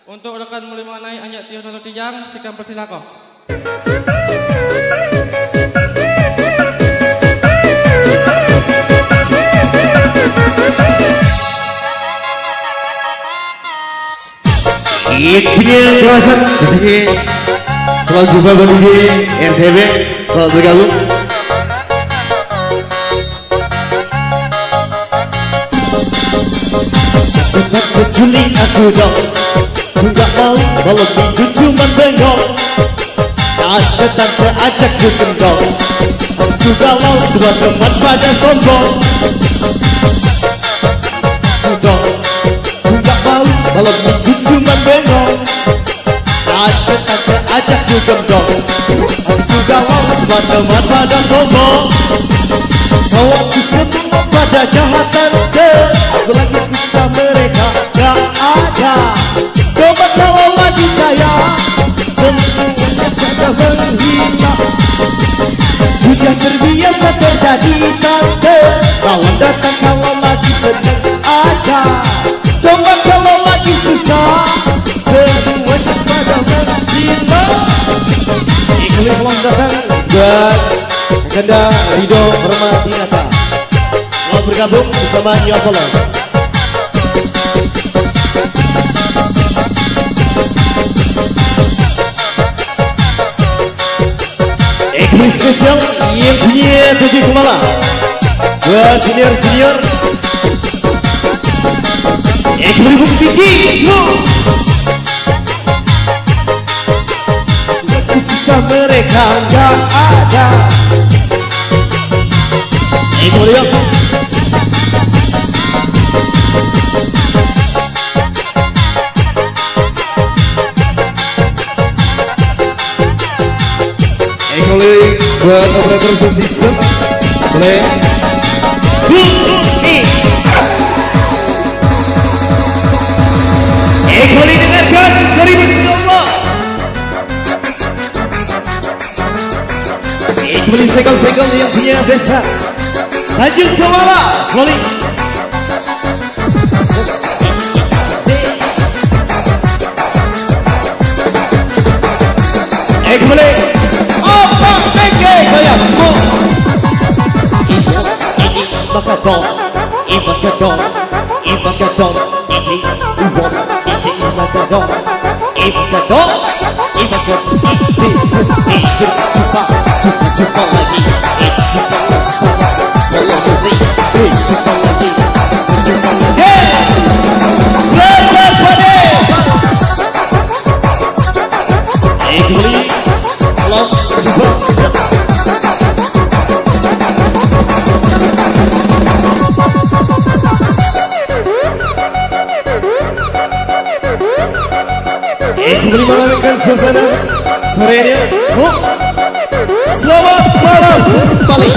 Untuk rekan mulai mengenai anjak tiuh nolo tijang, sikan persilako. Punya kawasan disini. Selamat jumpa bagi di RTB. Selamat bergabung. Tetap keculi aku dong. Enggak mau kalau minggu cuma bengong. Ada tante ajak ku kendong. Aku galau dua teman pada sombong. Dong. Enggak mau kalau minggu cuma bengong. Ada tante ajak ku kendong. Aku galau dua teman pada sombong. Kau aku semua pada jahat tante. Aku lagi susah mereka gak ada. Coba kalau lagi saya semuanya pada menghilang. Sudah terbiasa terjadi tante. Kawan datang kalau lagi senang aja. Coba kalau lagi susah semuanya pada menghilang. Ikhlas selamat datang buat Kanda Rido Permadinata. Selamat bergabung bersama New Apollo. Eklis spesial yang punya 7 kepala buat senior-senior. Eklis bukti tinggi. Sisa mereka gak ada. Eklis Ekoli buat operator sound system. Boleh. Ekoli dengarkan 2019. Ekoli segel-segel yang punya desa. Lanjut ke bawah. Ekoli. Ekoli. Bakadon, Ibakadon, Ibakadon, Iti, Ubon, Iti, Ibakadon, Ibakadon, Ibakadon, Jumpa lagi, jumpa lagi, kembali mengalami suasana sorenya. Selamat malam balik.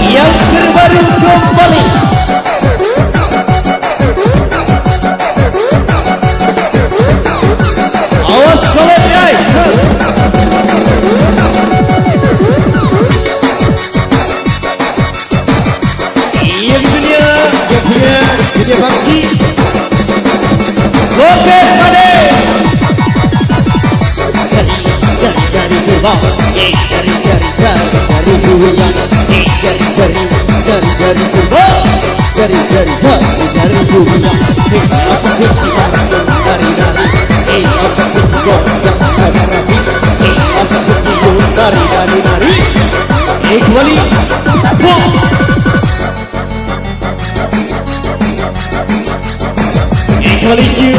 Yang terbaru kembali. Awas kalau guys. Yang punya bangki. Oke, pade. Dari gerbang, dari gerbang,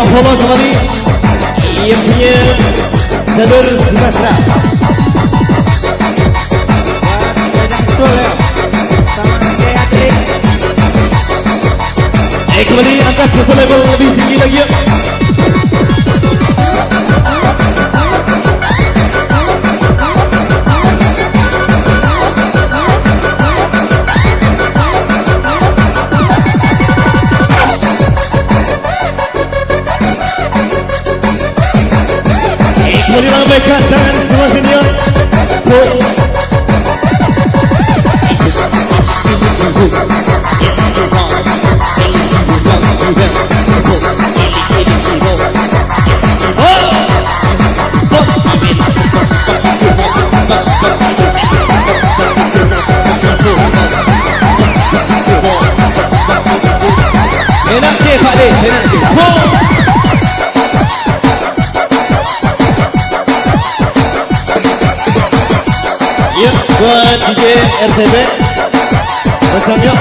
Apollo kembali. Ia punya jalur Sumatera. Kembali angkat satu level lebih tinggi lagi. dilambaikan tangan semua senior. Enak sih Pak De, enak sih. Yuk, buat DJ RTB Pasang yuk.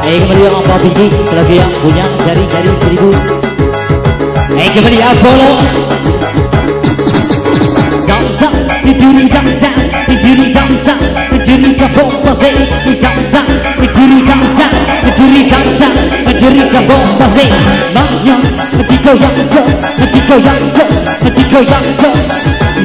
Kembali yang apa biji selagi yang punya jari-jari 1000. Kembali Apollo. Jam-jam diri jam-jam diri jam-jam diri jam-jam jam-jam diri jam-jam diri jam-jam diri jam-jam Magnus digoyang jos digoyang jos digoyang jos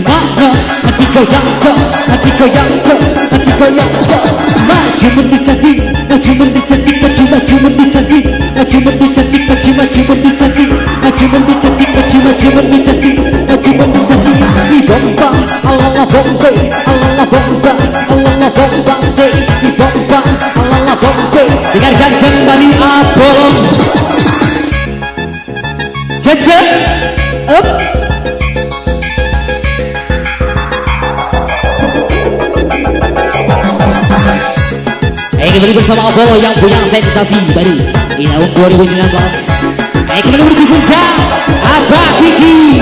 Magnus digoyang jos digoyang jos digoyang jos maju mendekati maju mendekati maju maju mendekati maju mendekati maju maju mendekati maju mendekati maju maju mendekati maju mendekati di bomba Allah bomba Allah bomba Allah bomba di bomba Allah bomba dengarkan kembali Apollo Jaja up kembali bersama Apollo yang punya sensasi baru di tahun 2019. Kembali menuju puncak Abah Kiki.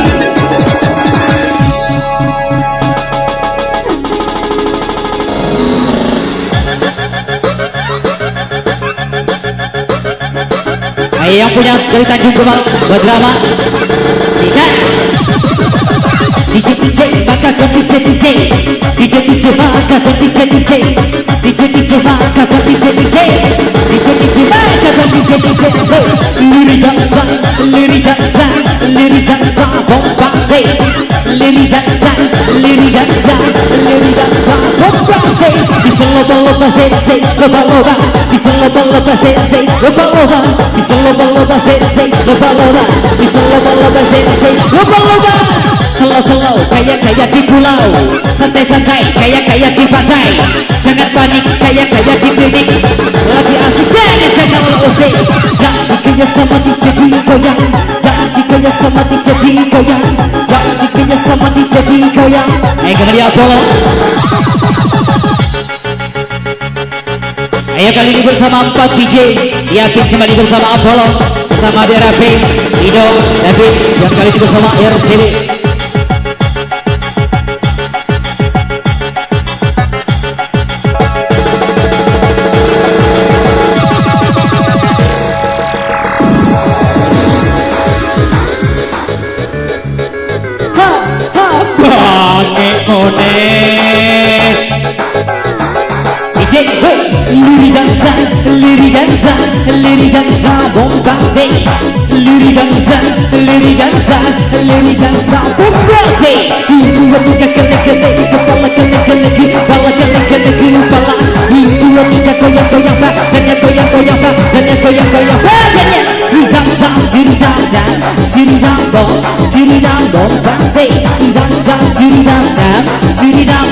Yang punya dari Tanjung Kemang berdrama tidak DJ DJ maka DJ DJ DJ DJ maka DJ DJ DJ DJ maka DJ DJ DJ DJ maka DJ DJ lirik dansa lirik dansa lirik dansa bombastic lirik dansa lirik dansa lirik dansa bombastic bisa loba-loba sensei loba-loba bisa loba-loba sensei loba-loba bisa loba-loba sensei loba-loba bisa loba-loba sensei loba-loba slow-slow kayak di pulau santai-santai kayak di pantai jangan panik kayak di klinik lagi asik jangan usik jangan dikaya sama jadi goyang jangan dikaya sama jadi goyang jangan dikaya sama jadi goyang kembali Apollo ayo kali ini bersama 4 DJ Yakin kembali bersama Apollo bersama DRP Ido David yang kali ini bersama RCD Liri dansa bombastic liri dansa bombastic itu yang tiga kele kepala kele kepala kele kepala itu yang tiga goyang pak dan goyang pak dan goyang pak liri dansa siri dam bombastic dansa siri dam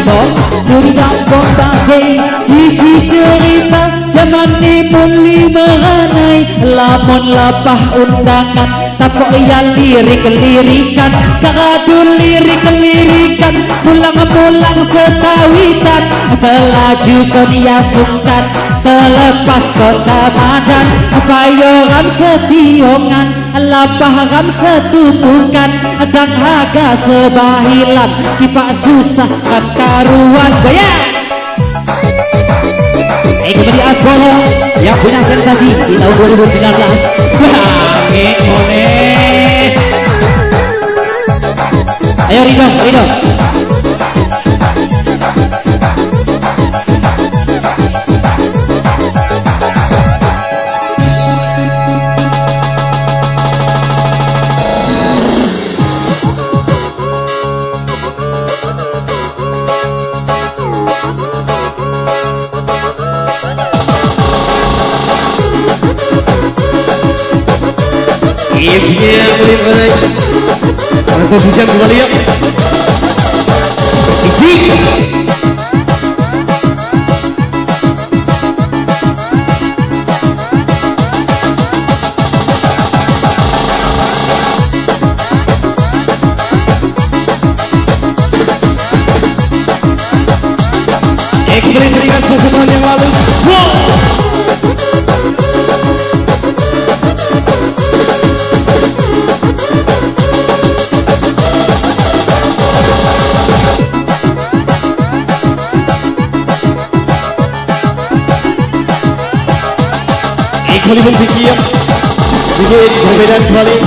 bombastic iki cerita zaman pun limanai lamun lapah undangan tako ya lirik-lirikan kakadul lirik-lirikan pulang-pulang setawitan telaju konia sungkan telepas kota madan payoran setiongan lapahan setutukan dan harga sebahilan kipak susah kan karuan bayar kembali Apollo yang punya sensasi di tahun 2019 bangke oleh ayo Ridho Iya punya boleh boleh. Aku bisa kembali ya. Iji. Kembali berikan sesuatu yang lalu. Wow. Kembali berpikir sedikit berbeda kembali.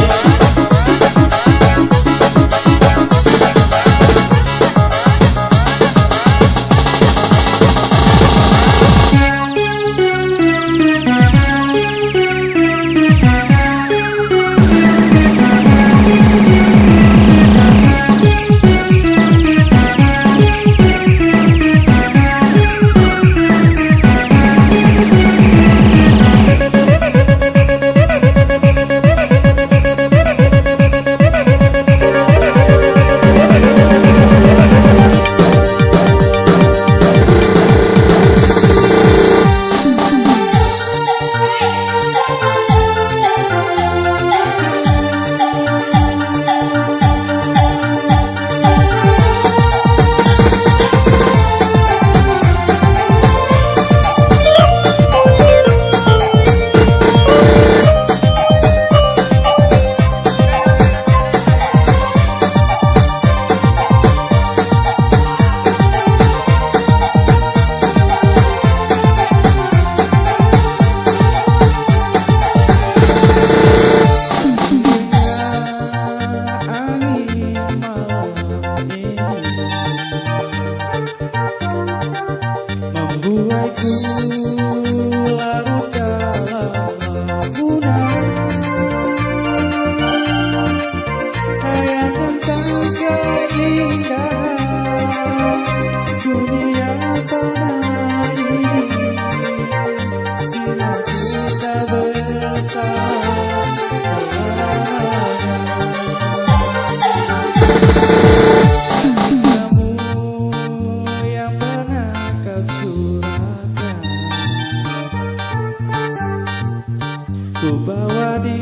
Ku bawa di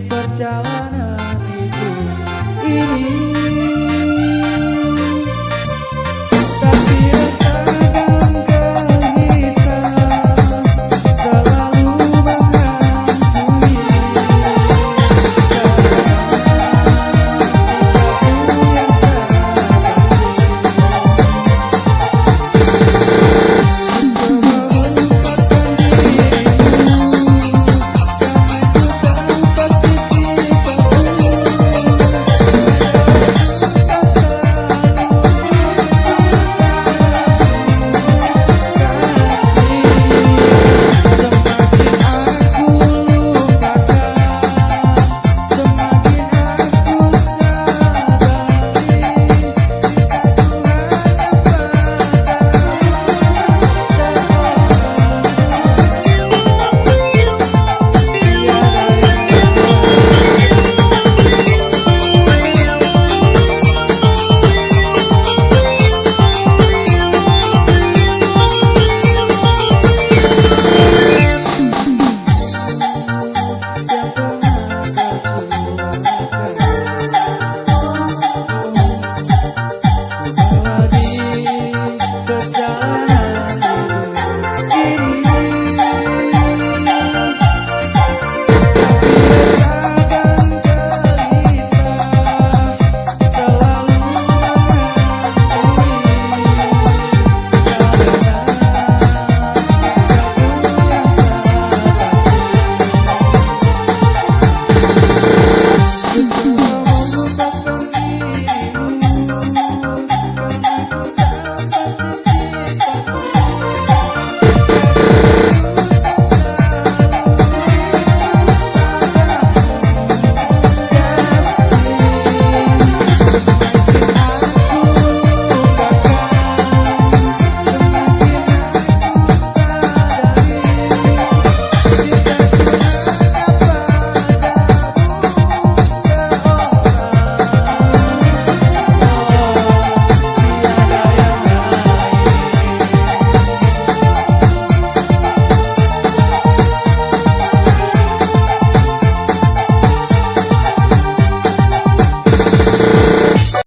perjalanan itu ini.